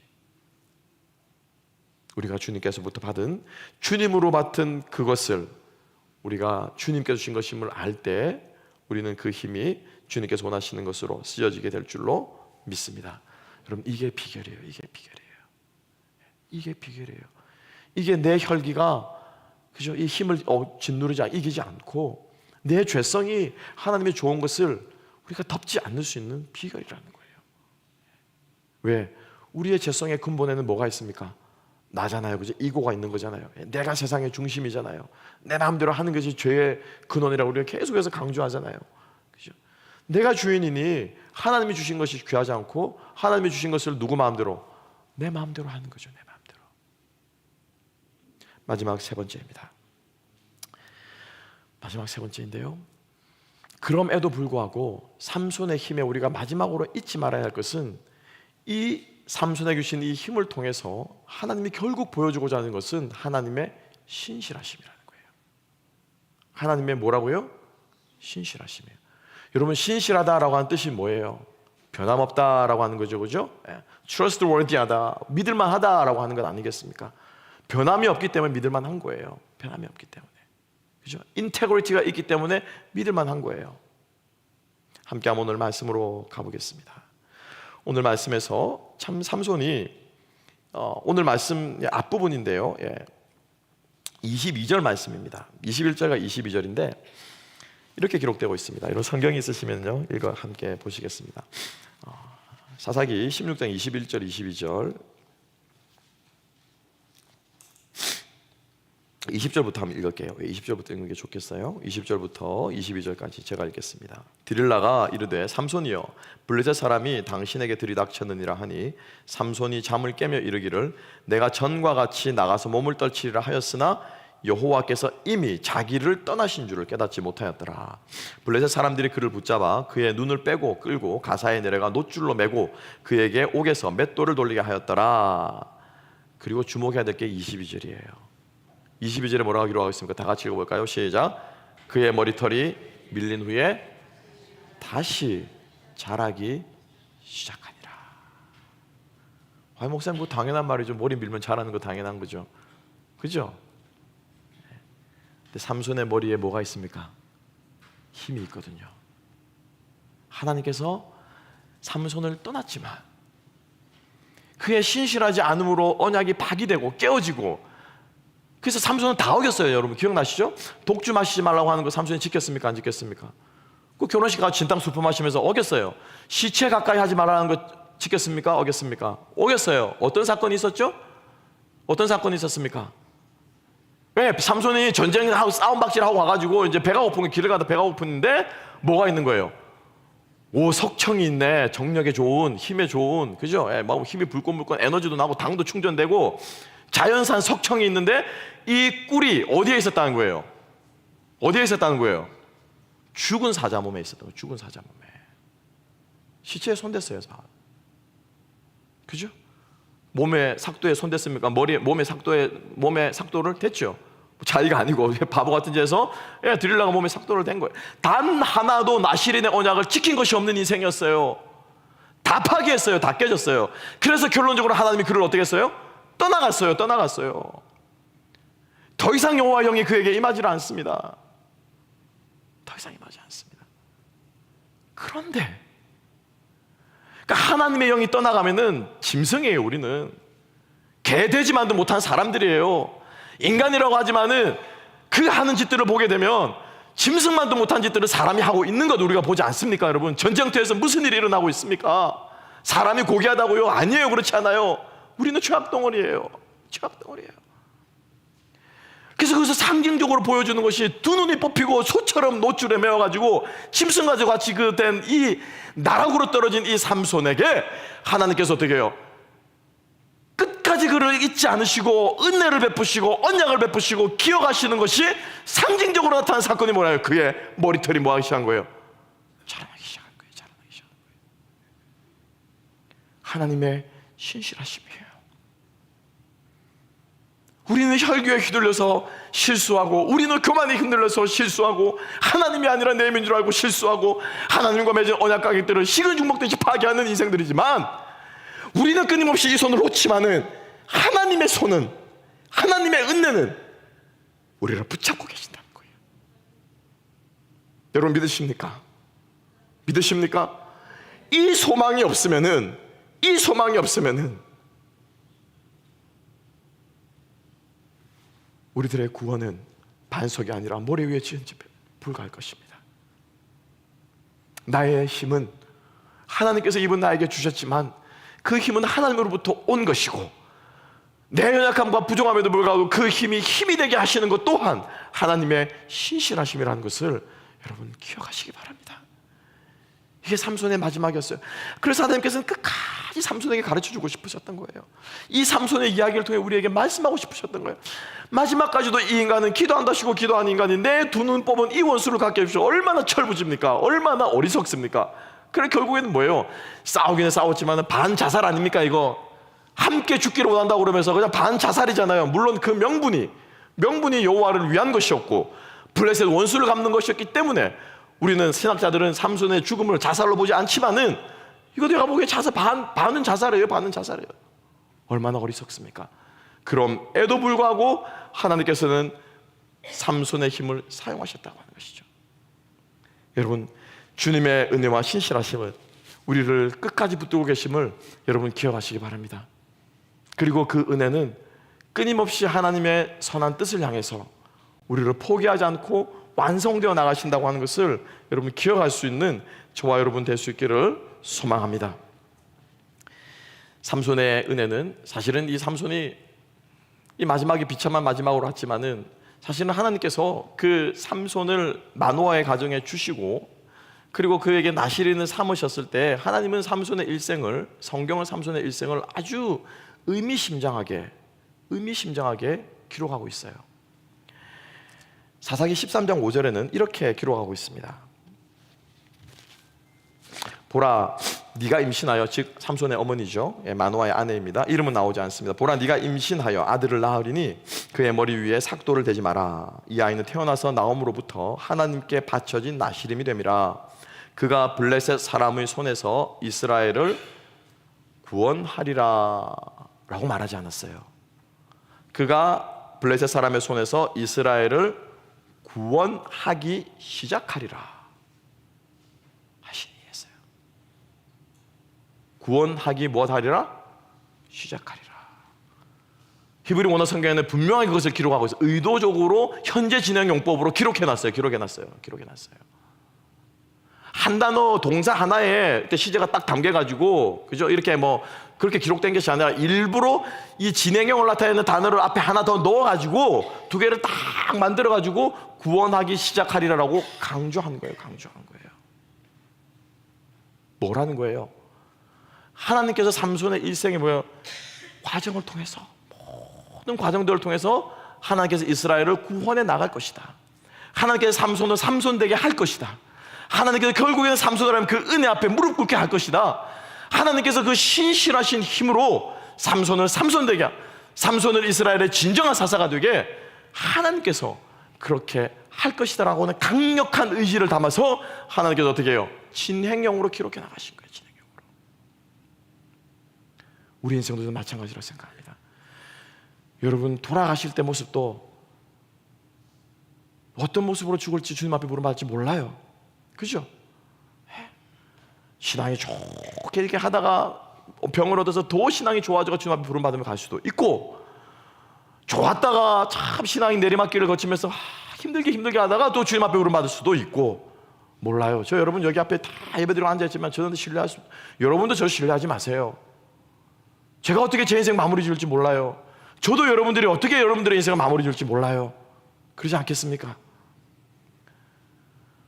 우리가 주님께서부터 받은, 주님으로 맡은 그것을 우리가 주님께서 주신 것임을 알 때 우리는 그 힘이 주님께서 원하시는 것으로 쓰여지게 될 줄로 믿습니다. 여러분, 이게 비결이에요. 이게 비결이에요. 이게 비결이에요. 이게 내 혈기가, 그죠? 이 힘을 짓누르지 이기지 않고 내 죄성이 하나님의 좋은 것을 우리가 덮지 않을 수 있는 비결이라는 거예요. 왜? 우리의 죄성의 근본에는 뭐가 있습니까? 나잖아요. 그죠? 이고가 있는 거잖아요. 내가 세상의 중심이잖아요. 내 마음대로 하는 것이 죄의 근원이라고 우리가 계속해서 강조하잖아요. 그죠? 내가 주인이니 하나님이 주신 것이 귀하지 않고 하나님이 주신 것을 누구 마음대로? 내 마음대로 하는 거죠. 내 마음대로. 마지막 세 번째입니다. 마지막 세 번째인데요, 그럼에도 불구하고 삼손의 힘에 우리가 마지막으로 잊지 말아야 할 것은, 이 삼손에게 주신 이 힘을 통해서 하나님이 결국 보여주고자 하는 것은 하나님의 신실하심이라는 거예요. 하나님의 뭐라고요? 신실하심이에요. 여러분, 신실하다라고 하는 뜻이 뭐예요? 변함없다라고 하는 거죠. 그죠? trustworthy하다, 믿을만하다라고 하는 것 아니겠습니까? 변함이 없기 때문에 믿을만한 거예요. 변함이 없기 때문에. 그죠? 인테그리티가 있기 때문에 믿을만한 거예요. 함께 한번 오늘 말씀으로 가보겠습니다. 오늘 말씀에서 참 삼손이 오늘 말씀 앞부분인데요, 22절 말씀입니다. 21절과 22절인데 이렇게 기록되고 있습니다. 이런 성경이 있으시면요, 읽어 함께 보시겠습니다. 사사기 16장 21절 22절, 20절부터 한번 읽을게요. 20절부터 읽는 게 좋겠어요. 20절부터 22절까지 제가 읽겠습니다. 드릴라가 이르되, 삼손이여, 블레셋 사람이 당신에게 들이닥쳤느니라 하니, 삼손이 잠을 깨며 이르기를, 내가 전과 같이 나가서 몸을 떨치리라 하였으나 여호와께서 이미 자기를 떠나신 줄을 깨닫지 못하였더라. 블레셋 사람들이 그를 붙잡아 그의 눈을 빼고 끌고 가사에 내려가 놋줄로 매고 그에게 옥에서 맷돌을 돌리게 하였더라. 그리고 주목해야 될 게 22절이에요. 22절에 뭐라고 기록하고 있습니까? 다 같이 읽어볼까요? 시작. 그의 머리털이 밀린 후에 다시 자라기 시작하니라. 목사님, 뭐 당연한 말이죠. 머리 밀면 자라는 거 당연한 거죠. 그죠? 근데 삼손의 머리에 뭐가 있습니까? 힘이 있거든요. 하나님께서 삼손을 떠났지만 그의 신실하지 않음으로 언약이 파기되고 깨어지고, 그래서 삼손은 다 어겼어요. 여러분 기억나시죠? 독주 마시지 말라고 하는 거 삼손이 지켰습니까? 안 지켰습니까? 그 결혼식 가서 진탕 수프 마시면서 어겼어요. 시체 가까이 하지 말라는 거 지켰습니까? 어겼습니까? 어겼어요. 어떤 사건이 있었죠? 어떤 사건이 있었습니까? 왜? 삼손이 전쟁하고 싸움박질하고 와가지고 이제 배가 고픈 거, 길을 가다 배가 고픈데 뭐가 있는 거예요? 오, 석청이 있네. 정력에 좋은, 힘에 좋은, 그죠? 막 힘이 불끈불끈, 에너지도 나고 당도 충전되고 자연산 석청이 있는데 이 꿀이 어디에 있었다는 거예요? 어디에 있었다는 거예요? 죽은 사자 몸에 있었던 거예요. 죽은 사자 몸에. 시체에 손댔어요. 그죠? 몸의 삭도에 손댔습니까? 몸의 삭도를 댔죠. 자기가 아니고 바보 같은 짓에서 드릴라가 몸에 삭도를 댄 거예요. 단 하나도 나실인의 언약을 지킨 것이 없는 인생이었어요. 다 파괴했어요. 다 깨졌어요. 그래서 결론적으로 하나님이 그를 어떻게 했어요? 떠나갔어요. 더 이상 여호와 영이 그에게 임하지 않습니다. 더 이상 임하지 않습니다. 그런데 그러니까 하나님의 영이 떠나가면은 짐승이에요. 우리는 개돼지만도 못한 사람들이에요. 인간이라고 하지만은 그 하는 짓들을 보게 되면 짐승만도 못한 짓들을 사람이 하고 있는 것 우리가 보지 않습니까? 여러분, 전쟁터에서 무슨 일이 일어나고 있습니까? 사람이 고귀하다고요? 아니에요. 그렇지 않아요. 우리는 죄악 덩어리예요. 그래서 거기서 상징적으로 보여주는 것이 두 눈이 뽑히고 소처럼 놋줄에 매어가지고 짐승과 같이 그 된 이 나락으로 떨어진 이 삼손에게 하나님께서 어떻게 해요? 끝까지 그를 잊지 않으시고 은혜를 베푸시고 언약을 베푸시고 기억하시는 것이 상징적으로 나타난 사건이 뭐라요? 그의 머리털이 뭐 하기 시작한 거예요? 자라나기 시작한 거예요. 하나님의 신실하심이에요. 우리는 혈기에 휘둘려서 실수하고, 우리는 교만에 흔들려서 실수하고, 하나님이 아니라 내 힘인 줄 알고 실수하고, 하나님과 맺은 언약 관계들을 식은 죽 먹듯이 파괴하는 인생들이지만, 우리는 끊임없이 이 손을 놓지만은 하나님의 손은, 하나님의 은혜는 우리를 붙잡고 계신다는 거예요. 여러분 믿으십니까? 믿으십니까? 이 소망이 없으면은 우리들의 구원은 반석이 아니라 모래 위에 지은 집에 불과할 것입니다. 나의 힘은 하나님께서 이분 나에게 주셨지만 그 힘은 하나님으로부터 온 것이고, 내 연약함과 부족함에도 불구하고 그 힘이 되게 하시는 것 또한 하나님의 신실하심이라는 것을 여러분 기억하시기 바랍니다. 이게 삼손의 마지막이었어요. 그래서 하나님께서는 끝까지 삼손에게 가르쳐주고 싶으셨던 거예요. 이 삼손의 이야기를 통해 우리에게 말씀하고 싶으셨던 거예요. 마지막까지도 이 인간은 기도한다시고 기도하는 인간이 내 두 눈 뽑은 이 원수를 갖게 해주십시오. 얼마나 철부집니까? 얼마나 어리석습니까? 그래 결국에는 뭐예요? 싸우기는 싸웠지만 반자살 아닙니까? 이거 함께 죽기를 원한다고 그러면서 그냥 반자살이잖아요. 물론 그 명분이 여호와를 위한 것이었고 블레셋 원수를 갚는 것이었기 때문에 우리는 신학자들은 삼손의 죽음을 자살로 보지 않지만은, 이거 내가 보기에 반은 자살이에요. 반은 자살이에요. 얼마나 어리석습니까? 그럼에도 불구하고 하나님께서는 삼손의 힘을 사용하셨다고 하는 것이죠. 여러분, 주님의 은혜와 신실하심을, 우리를 끝까지 붙들고 계심을 여러분 기억하시기 바랍니다. 그리고 그 은혜는 끊임없이 하나님의 선한 뜻을 향해서 우리를 포기하지 않고 완성되어 나가신다고 하는 것을 여러분 기억할 수 있는 저와 여러분 될 수 있기를 소망합니다. 삼손의 은혜는, 사실은 이 삼손이 이 마지막에 비참한 마지막으로 왔지만은 사실은 하나님께서 그 삼손을 마노아의 가정에 주시고, 그리고 그에게 나시린을 삼으셨을 때 하나님은 삼손의 일생을, 성경은 삼손의 일생을 아주 의미심장하게 기록하고 있어요. 사사기 13장 5절에는 이렇게 기록하고 있습니다. 보라, 네가 임신하여, 즉 삼손의 어머니죠, 마노아의 아내입니다. 이름은 나오지 않습니다. 보라, 네가 임신하여 아들을 낳으리니 그의 머리 위에 삭도를 대지 마라. 이 아이는 태어나서 나옴으로부터 하나님께 바쳐진 나시림이 됨이라. 그가 블레셋 사람의 손에서 이스라엘을 구원하리라 라고 말하지 않았어요. 그가 블레셋 사람의 손에서 이스라엘을 구원하기 시작하리라 하시니 했어요. 구원하기 무엇하리라? 시작하리라. 히브리 원어 성경에는 분명하게 그것을 기록하고 있어요. 의도적으로 현재 진행 용법으로 기록해놨어요. 한 단어 동사 하나에 시제가 딱 담겨가지고, 그죠? 이렇게 뭐 그렇게 기록된 것이 아니라 일부러 이 진행형을 나타내는 단어를 앞에 하나 더 넣어가지고 두 개를 딱 만들어가지고 구원하기 시작하리라고 강조한 거예요. 뭐라는 거예요? 하나님께서 삼손의 일생에 뭐예요? 과정을 통해서, 모든 과정들을 통해서 하나님께서 이스라엘을 구원해 나갈 것이다. 하나님께서 삼손을 삼손되게 할 것이다. 하나님께서 결국에는 삼손을 하면 그 은혜 앞에 무릎 꿇게 할 것이다. 하나님께서 그 신실하신 힘으로 삼손을 삼손되게, 삼손을 이스라엘의 진정한 사사가 되게 하나님께서 그렇게 할 것이다 라고 하는 강력한 의지를 담아서 하나님께서 어떻게 해요? 진행형으로 기록해 나가신 거예요. 진행형으로. 우리 인생도 마찬가지라고 생각합니다. 여러분, 돌아가실 때 모습도 어떤 모습으로 죽을지 주님 앞에 부름받을지 몰라요. 그죠? 신앙이 좋게 이렇게 하다가 병을 얻어서 더 신앙이 좋아져서 주님 앞에 부름받으면 갈 수도 있고, 좋았다가 참 신앙이 내리막길을 거치면서 힘들게 하다가 또 주님 앞에 부름받을 수도 있고, 몰라요. 저 여러분 여기 앞에 다 예배드리고 앉아있지만 저는 여러분도 저 신뢰하지 마세요. 제가 어떻게 제 인생 마무리 지을지 몰라요. 저도 여러분들이 어떻게 여러분들의 인생을 마무리 지을지 몰라요. 그러지 않겠습니까?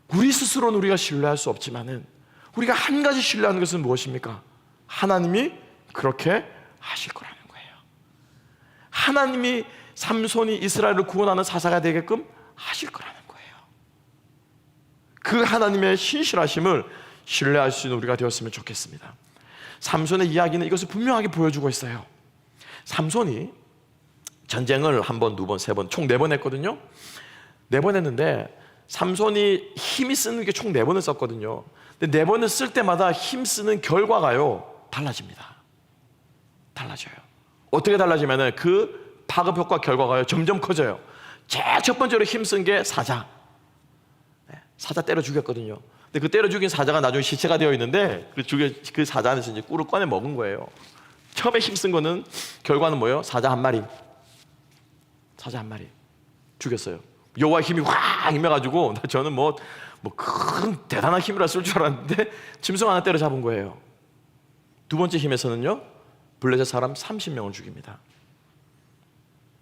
우리 스스로는 우리가 신뢰할 수 없지만은 우리가 한 가지 신뢰하는 것은 무엇입니까? 하나님이 그렇게 하실 거라는 거예요. 하나님이 삼손이 이스라엘을 구원하는 사사가 되게끔 하실 거라는 거예요. 그 하나님의 신실하심을 신뢰할 수 있는 우리가 되었으면 좋겠습니다. 삼손의 이야기는 이것을 분명하게 보여주고 있어요. 삼손이 전쟁을 한 번, 두 번, 세 번, 총 4번 했거든요. 4번 했는데 삼손이 힘이 쓰는 게 총 4번을 썼거든요. 근데 4번을 쓸 때마다 힘 쓰는 결과가요 달라집니다. 달라져요. 어떻게 달라지면은 그 파급 효과 결과가요 점점 커져요. 제일 첫 번째로 힘쓴 게 사자. 사자 때려 죽였거든요. 근데 그 때려 죽인 사자가 나중에 시체가 되어 있는데 그 사자 안에서 이제 꿀을 꺼내 먹은 거예요. 처음에 힘쓴 거는 결과는 뭐예요? 사자 한 마리 죽였어요. 여호와의 힘이 확 임해가지고 저는 뭐 큰 대단한 힘이라 쓸 줄 알았는데 짐승 하나 때려잡은 거예요. 두 번째 힘에서는요 블레셋 사람 30명을 죽입니다.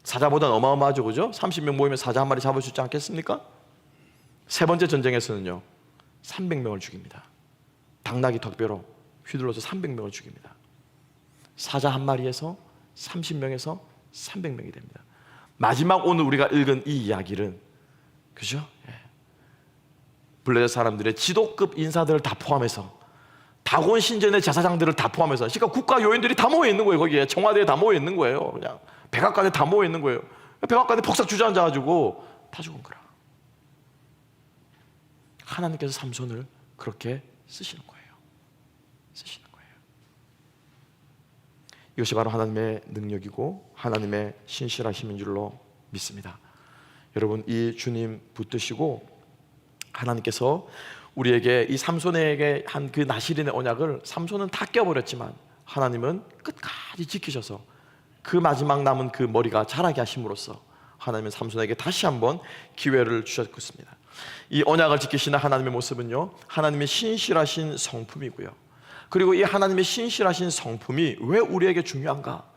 사자보다는 어마어마하죠, 그죠? 30명 모이면 사자 한 마리 잡을 수 있지 않겠습니까? 세 번째 전쟁에서는요 300명을 죽입니다. 당나귀 턱뼈로 휘둘러서 300명을 죽입니다. 사자 한 마리에서 30명에서 300명이 됩니다. 마지막 오늘 우리가 읽은 이 이야기는 그죠? 블레셋 사람들의 지도급 인사들을 다 포함해서 다곤 신전의 제사장들을 다 포함해서 그러니까 국가 요인들이 다 모여 있는 거예요. 거기에 청와대에 다 모여 있는 거예요. 그냥 백악관에 다 모여 있는 거예요. 백악관에 폭삭 주저앉아가지고 다 죽은 거라. 하나님께서 삼손을 그렇게 쓰시는 거예요. 이것이 바로 하나님의 능력이고 하나님의 신실하심인 줄로 믿습니다. 여러분, 이 주님 붙드시고 하나님께서 우리에게 이 삼손에게 한 그 나실인의 언약을 삼손은 다 깨버렸지만 하나님은 끝까지 지키셔서 그 마지막 남은 그 머리가 자라게 하심으로써 하나님은 삼손에게 다시 한번 기회를 주셨습니다. 이 언약을 지키시는 하나님의 모습은요 하나님의 신실하신 성품이고요. 그리고 이 하나님의 신실하신 성품이 왜 우리에게 중요한가?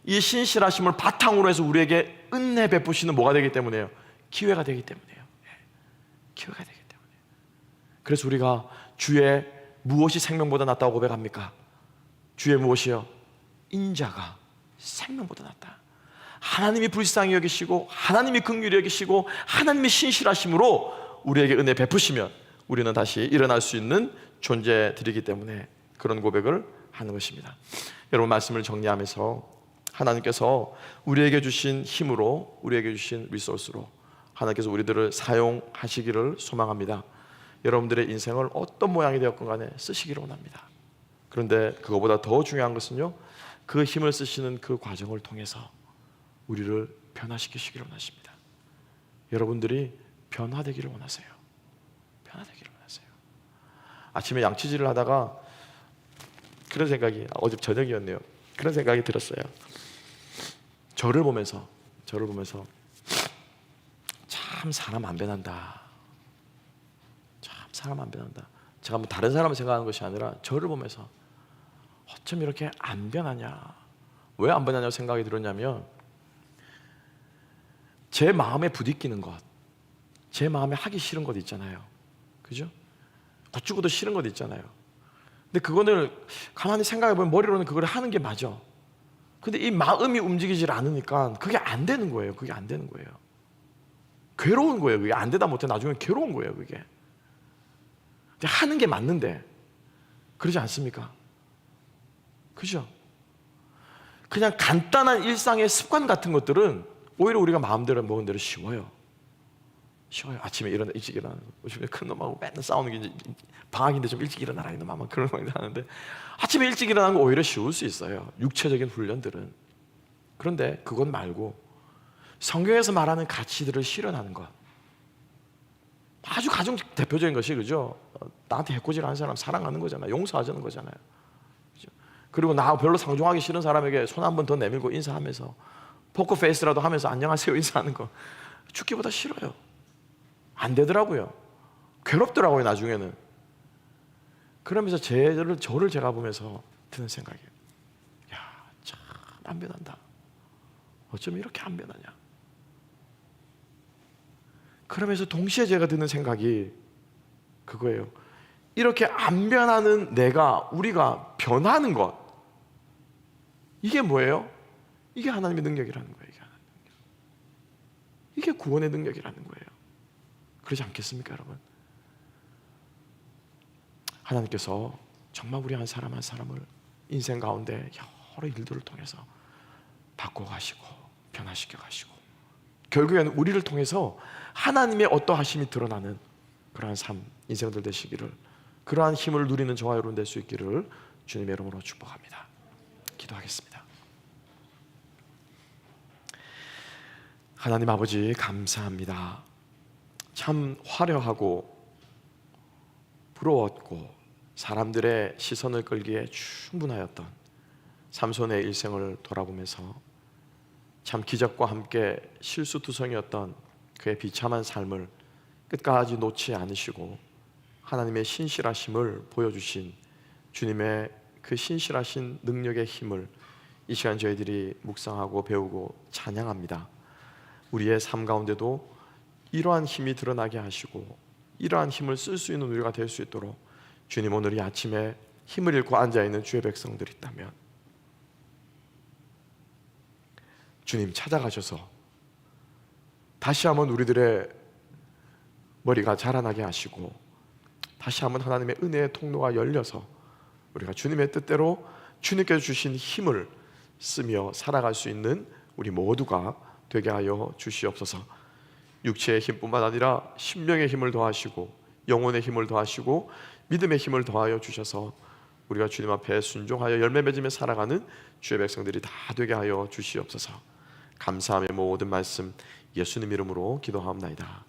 이 신실하심을 바탕으로 해서 우리에게 은혜 베푸시는 뭐가 되기 때문에요? 기회가 되기 때문에요. 기회가 되기 때문에요. 그래서 우리가 주의 무엇이 생명보다 낫다고 고백합니까? 주의 무엇이요? 인자가 생명보다 낫다. 하나님이 불쌍히 여기시고 하나님이 긍휼히 여기시고 하나님의 신실하심으로 우리에게 은혜 베푸시면 우리는 다시 일어날 수 있는 존재들이기 때문에 그런 고백을 하는 것입니다. 여러분, 말씀을 정리하면서 하나님께서 우리에게 주신 힘으로, 우리에게 주신 리소스로 하나님께서 우리들을 사용하시기를 소망합니다. 여러분들의 인생을 어떤 모양이 되었건 간에 쓰시기를 원합니다. 그런데 그거보다 더 중요한 것은요 그 힘을 쓰시는 그 과정을 통해서 우리를 변화시키시기를 원하십니다. 여러분들이 변화되기를 원하세요. 변화되기를 원하세요. 아침에 양치질을 하다가 그런 생각이, 어제 저녁이었네요. 그런 생각이 들었어요. 저를 보면서 참 사람 안 변한다. 참 사람 안 변한다. 제가 뭐 다른 사람을 생각하는 것이 아니라 저를 보면서 어쩜 이렇게 안 변하냐. 왜 안 변하냐고 생각이 들었냐면 제 마음에 부딪히는 것, 제 마음에 하기 싫은 것 있잖아요. 그죠? 어쩌고도 싫은 것 있잖아요. 근데 그거를 가만히 생각해보면 머리로는 그걸 하는 게 맞아. 근데 이 마음이 움직이질 않으니까 그게 안 되는 거예요. 그게 안 되는 거예요. 괴로운 거예요. 그게 안 되다 못해 나중에 괴로운 거예요. 그게 하는 게 맞는데 그러지 않습니까? 그죠? 그냥 간단한 일상의 습관 같은 것들은 오히려 우리가 마음대로 먹은 대로 쉬워요. 아침에 일찍 일어나는 거. 요즘에 큰 놈하고 맨날 싸우는 게 방학인데 좀 일찍 일어나라 이놈아 그런 거 하는데 아침에 일찍 일어나는 거 오히려 쉬울 수 있어요. 육체적인 훈련들은. 그런데 그건 말고 성경에서 말하는 가치들을 실현하는 것, 아주 가장 대표적인 것이 그죠? 나한테 해코지하는 사람 사랑하는 거잖아요. 용서하자는 거잖아요. 그죠? 그리고 나 별로 상종하기 싫은 사람에게 손 한 번 더 내밀고 인사하면서 포커페이스라도 하면서 안녕하세요 인사하는 거 죽기보다 싫어요. 안 되더라고요. 괴롭더라고요 나중에는. 그러면서 저를 제가 보면서 드는 생각이에요. 야, 참 안 변한다. 어쩜 이렇게 안 변하냐. 그러면서 동시에 제가 드는 생각이 그거예요. 이렇게 안 변하는 우리가 변하는 것, 이게 뭐예요? 이게 하나님의 능력이라는 거예요. 이게 구원의 능력이라는 거예요. 그러지 않겠습니까, 여러분? 하나님께서 정말 우리 한 사람 한 사람을 인생 가운데 여러 일들을 통해서 바꿔가시고 변화시켜 가시고 결국에는 우리를 통해서 하나님의 어떠하심이 드러나는 그러한 삶, 인생들 되시기를, 그러한 힘을 누리는 저와 여러분 될 수 있기를 주님의 이름으로 축복합니다. 기도하겠습니다. 하나님 아버지, 감사합니다. 참 화려하고 부러웠고 사람들의 시선을 끌기에 충분하였던 삼손의 일생을 돌아보면서 참 기적과 함께 실수투성이었던 그의 비참한 삶을 끝까지 놓지 않으시고 하나님의 신실하심을 보여주신 주님의 그 신실하신 능력의 힘을 이 시간 저희들이 묵상하고 배우고 찬양합니다. 우리의 삶 가운데도 이러한 힘이 드러나게 하시고 이러한 힘을 쓸 수 있는 우리가 될 수 있도록 주님, 오늘 이 아침에 힘을 잃고 앉아있는 주의 백성들이 있다면 주님 찾아가셔서 다시 한번 우리들의 머리가 자라나게 하시고 다시 한번 하나님의 은혜의 통로가 열려서 우리가 주님의 뜻대로 주님께서 주신 힘을 쓰며 살아갈 수 있는 우리 모두가 되게 하여 주시옵소서. 육체의 힘뿐만 아니라 심령의 힘을 더하시고 영혼의 힘을 더하시고 믿음의 힘을 더하여 주셔서 우리가 주님 앞에 순종하여 열매 맺으며 살아가는 주의 백성들이 다 되게 하여 주시옵소서. 감사함의 모든 말씀 예수님 이름으로 기도하옵나이다.